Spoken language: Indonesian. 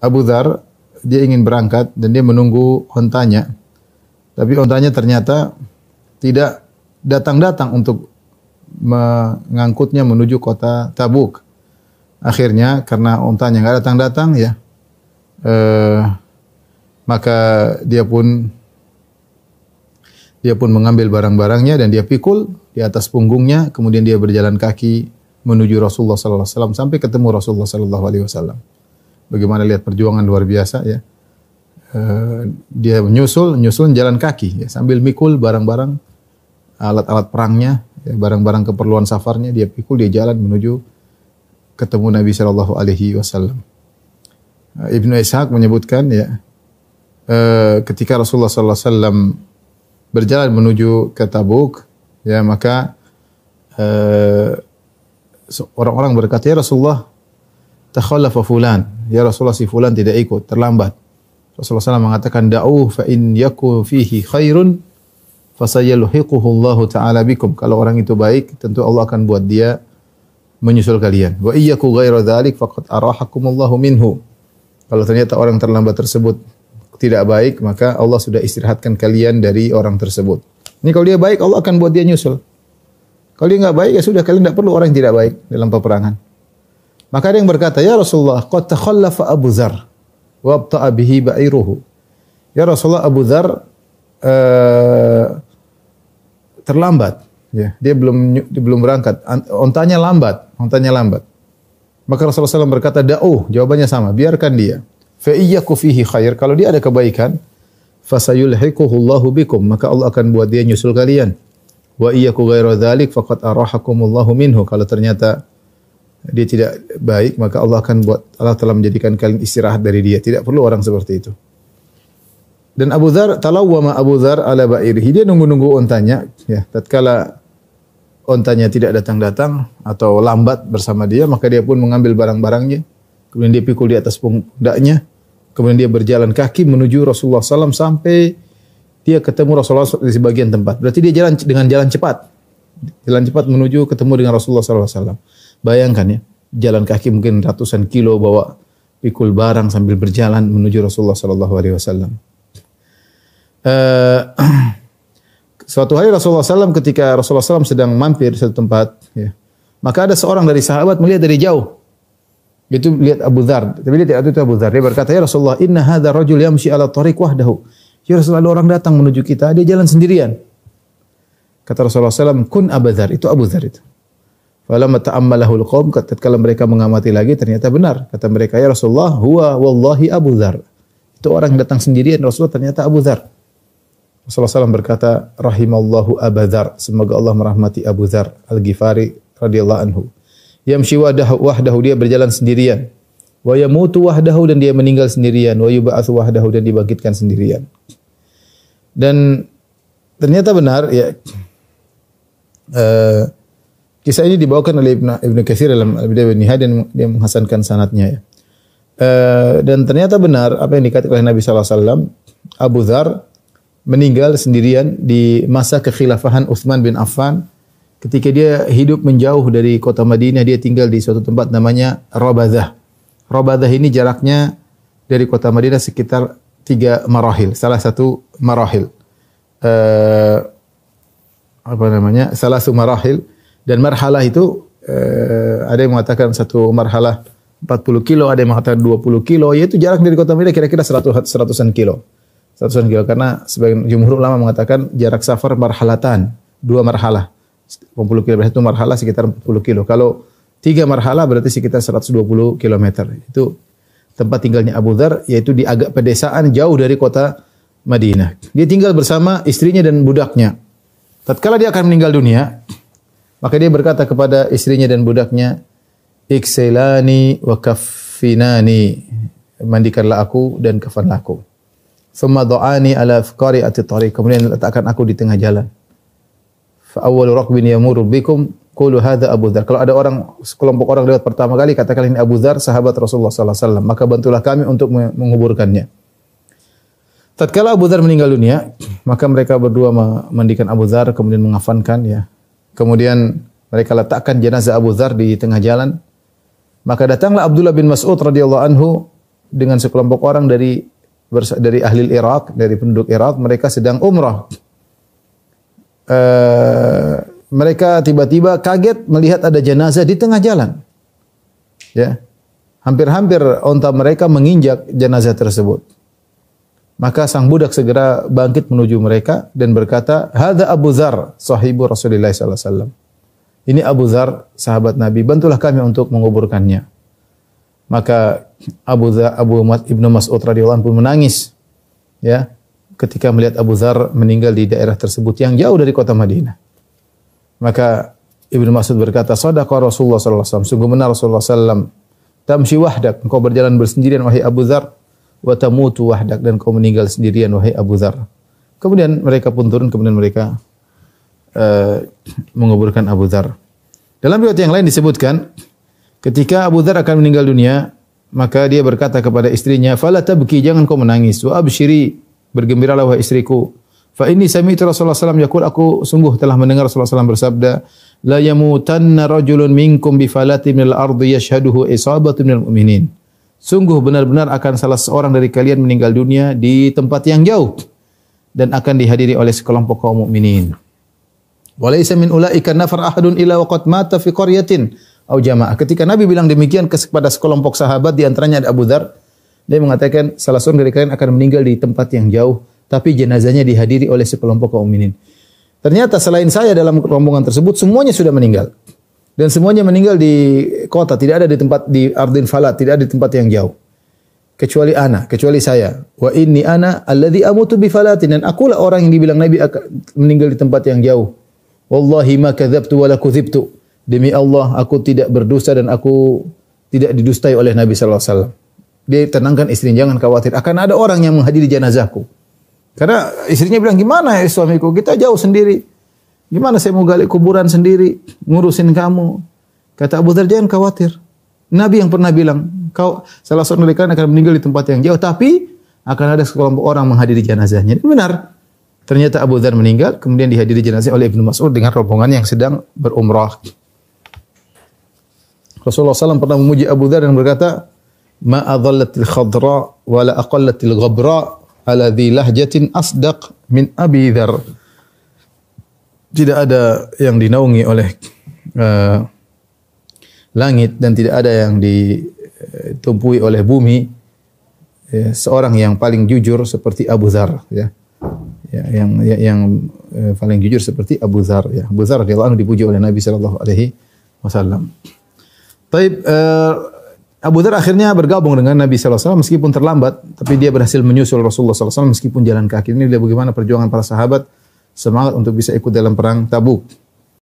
Abu Dzar dia ingin berangkat dan dia menunggu ontanya. Tapi ontanya ternyata tidak datang-datang untuk mengangkutnya menuju kota Tabuk. Akhirnya karena ontanya nggak datang-datang ya, maka dia pun mengambil barang-barangnya dan dia pikul di atas punggungnya, kemudian dia berjalan kaki menuju Rasulullah sallallahu alaihi wasallam sampai ketemu Rasulullah sallallahu alaihi wasallam. Bagaimana lihat perjuangan luar biasa ya. Dia menyusul jalan kaki ya, sambil mikul barang-barang alat-alat perangnya, ya, barang-barang keperluan safarnya dia pikul, dia jalan menuju ketemu Nabi sallallahu alaihi wasallam. Ibnu Ishaq menyebutkan ya, ketika Rasulullah sallallahu alaihi wasallam berjalan menuju ke Tabuk, ya maka orang-orang berkata, ya Rasulullah, takhallafa fulan. Ya Rasulullah, si fulan tidak ikut, terlambat. Rasulullah SAW mengatakan, da'uh fa in yaku fihi khairun fasayalhiquhu Allah Ta'ala bikum. Kalau orang itu baik, tentu Allah akan buat dia menyusul kalian. Wa iyyaku ghaira dzalik faqad arahakumullahu minhu. Kalau ternyata orang terlambat tersebut tidak baik, maka Allah sudah istirahatkan kalian dari orang tersebut. Ini kalau dia baik, Allah akan buat dia nyusul. Kalau dia enggak baik, ya sudah, kalian tidak perlu orang yang tidak baik dalam peperangan. Maka ada yang berkata, ya Rasulullah, qad takhallafa Abu Dzar wa abta'a bihi ba'iruhu. Ya Rasulullah, Abu Dzar terlambat. Ya, dia belum berangkat. Ontanya lambat. Maka Rasulullah SAW berkata, da'uh, jawabannya sama, biarkan dia. Fa iyyaku fihi khair, kalau dia ada kebaikan, fasayulhiquhu Allahu bikum, maka Allah akan buat dia nyusul kalian. Wa iyyaku ghaira dzalik faqad arahakumullahu minhu, kalau ternyata dia tidak baik, maka Allah telah menjadikan kalian istirahat dari dia. Tidak perlu orang seperti itu. Dan Abu Dzar, talawwama Abu Dzar ala ba'irihi, dia nunggu-nunggu ontanya, ya, tatkala ontanya tidak datang-datang atau lambat bersama dia, maka dia pun mengambil barang-barangnya, kemudian dia pikul di atas pundaknya, kemudian dia berjalan kaki menuju Rasulullah SAW sampai dia ketemu Rasulullah di sebagian tempat. Berarti dia jalan dengan jalan cepat. Jalan cepat menuju ketemu dengan Rasulullah SAW. Bayangkan ya, jalan kaki mungkin ratusan kilo, bawa pikul barang sambil berjalan menuju Rasulullah SAW. Suatu hari Rasulullah SAW, ketika Rasulullah SAW sedang mampir di satu tempat, ya, maka ada seorang dari sahabat melihat dari jauh. Itu lihat Abu Dzar, tapi dia tidak tahu itu Abu Dzar. Dia berkata, ya Rasulullah, inna hadza rajul yamshi ala tariq wahdahu. Ya Rasulullah, ada orang datang menuju kita, dia jalan sendirian. Kata Rasulullah SAW, kun Abu Dzar, itu Abu Dzar itu. Falamma ta'ammalahu al-qaum, tatkala mereka mengamati lagi, ternyata benar. Kata mereka, ya Rasulullah, huwa wallahi Abu Dzar. Itu orang yang datang sendirian, Rasulullah, ternyata Abu Dzar. Rasulullah SAW berkata, rahimallahu Abu Dzar, semoga Allah merahmati Abu Dzar Al-Ghifari radhiyallahu anhu. Yamshi wahdahu, dia berjalan sendirian. Wa yamutu wahdahu, dan dia meninggal sendirian. Wa yub'atsu wahdahu, dan dibangkitkan sendirian. Dan ternyata benar ya, kisah ini dibawakan oleh Ibnu Katsir dalam Al-Bidayah wan Nihayah, dan dia menghasankan sanadnya ya. Dan ternyata benar apa yang dikatakan oleh Nabi sallallahu alaihi wasallam, Abu Dzar meninggal sendirian di masa kekhilafahan Utsman bin Affan. Ketika dia hidup menjauh dari kota Madinah, dia tinggal di suatu tempat namanya Rabadzah. Rabadzah ini jaraknya dari kota Madinah sekitar 3 marahil. Salah satu marahil. Salah satu marahil. Dan marhalah itu, ada yang mengatakan satu marhalah 40 kilo, ada yang mengatakan 20 kilo. Yaitu jarak dari kota Madinah kira-kira 100-an kilo. 100-an kilo. Karena sebagian jumhur ulama mengatakan jarak safar marhalatan. 2 marhalah. 40 kilo, itu marhalah sekitar 40 kilo. Kalau 3 marhalah berarti sekitar 120 kilometer. Itu tempat tinggalnya Abu Dzar, yaitu di agak pedesaan jauh dari kota Madinah. Dia tinggal bersama istrinya dan budaknya. Tatkala dia akan meninggal dunia, maka dia berkata kepada istrinya dan budaknya, iksilani wa kaffinani, mandikanlah aku dan kafanlah aku. Thumma dha'ani ala qari'ati tariq, kemudian letakkan aku di tengah jalan. Fa awwalu raqbin yamurru bikum qulu hadza Abu Dzar. Kalau ada sekelompok orang lewat pertama kali, katakan ini Abu Dzar, sahabat Rasulullah sallallahu alaihi wasallam, maka bantulah kami untuk menguburkannya. Tatkala Abu Dzar meninggal dunia, maka mereka berdua memandikan Abu Dzar, kemudian mengafankan ya. Kemudian mereka letakkan jenazah Abu Dzar di tengah jalan. Maka datanglah Abdullah bin Mas'ud radhiyallahu anhu dengan sekelompok orang dari ahli Irak, dari penduduk Irak, mereka sedang umrah. Mereka tiba-tiba kaget melihat ada jenazah di tengah jalan. Ya. Hampir-hampir onta mereka menginjak jenazah tersebut. Maka sang budak segera bangkit menuju mereka dan berkata, "Hadza Abu Dzar, sahibu Rasulullah sallallahu alaihi wasallam." Ini Abu Dzar, sahabat Nabi, bantulah kami untuk menguburkannya. Maka Abu Ibnu Mas'ud radhiyallahu anhu pun menangis, ya, ketika melihat Abu Dzar meninggal di daerah tersebut yang jauh dari kota Madinah. Maka Ibnu Mas'ud berkata, "Shadaqa Rasulullah sallallahu alaihi wasallam, sungguh benar Rasulullah sallallahu tamshi wahdak, engkau berjalan bersendirian wahai Abu Dzar, wa tamutu wahdak, dan kau meninggal sendirian wahai Abu Dzar." Kemudian mereka pun turun, kemudian mereka menguburkan Abu Dzar. Dalam riwayat yang lain disebutkan, ketika Abu Dzar akan meninggal dunia, maka dia berkata kepada istrinya, "Fala tabki, jangan kau menangis, wa abshiri, bergembiralah wahai istriku. Fa inni sami'tu Rasulullah sallallahu alaihi wasallam yaqul, aku sungguh telah mendengar Rasulullah sallallahu alaihi wasallam bersabda, la yamutanna rajulun minkum bi falati minal ardi yashhaduhu isabatun minal mu'minin." Sungguh benar-benar akan salah seorang dari kalian meninggal dunia di tempat yang jauh dan akan dihadiri oleh sekelompok kaum mukminin. Walaysa min ulaika nafar ahadun illa waqad mata fi qaryatin aw jamaah. Ketika Nabi bilang demikian kepada sekelompok sahabat, di antaranya ada Abu Dzar, dia mengatakan salah seorang dari kalian akan meninggal di tempat yang jauh, tapi jenazahnya dihadiri oleh sekelompok kaum mukminin. Ternyata selain saya dalam rombongan tersebut semuanya sudah meninggal. Dan semuanya meninggal di kota, tidak ada di Ardin Falat, tidak ada di tempat yang jauh. Kecuali saya. Wa inni ana alladhi amutu bi falatin, dan akulah orang yang dibilang Nabi akan meninggal di tempat yang jauh. Wallahi ma kadzabtu wa la kudzibtu. Demi Allah, aku tidak berdusta dan aku tidak didustai oleh Nabi sallallahu alaihi wasallam. Dia tenangkan istrinya, jangan khawatir, akan ada orang yang menghadiri jenazahku. Karena istrinya bilang, "Gimana ya suamiku? Kita jauh sendiri. Gimana saya mau gali kuburan sendiri, ngurusin kamu?" Kata Abu Dzar, "Jangan khawatir. Nabi yang pernah bilang, salah seorang dari kalian akan meninggal di tempat yang jauh, tapi akan ada sekelompok orang menghadiri jenazahnya." Benar. Ternyata Abu Dzar meninggal, kemudian dihadiri jenazah oleh Ibnu Mas'ud dengan rombongan yang sedang berumrah. Rasulullah SAW pernah memuji Abu Dzar dan berkata, "Ma adhallatil khadra wa la aqallatil ghabra ala dhi lahjatin asdaq min Abi Dzar." Tidak ada yang dinaungi oleh langit dan tidak ada yang ditumpui oleh bumi, ya, seorang yang paling jujur seperti Abu Dzar, ya. Yang paling jujur seperti Abu Dzar, ya. Abu Dzar radhiyallahu anhu dipuji oleh Nabi sallallahu alaihi wasallam. Taib, Abu Dzar akhirnya bergabung dengan Nabi sallallahu alaihi wasallam meskipun terlambat, tapi dia berhasil menyusul Rasulullah sallallahu alaihi wasallam meskipun jalan kaki. Ini bagaimana perjuangan para sahabat semangat untuk bisa ikut dalam perang Tabuk.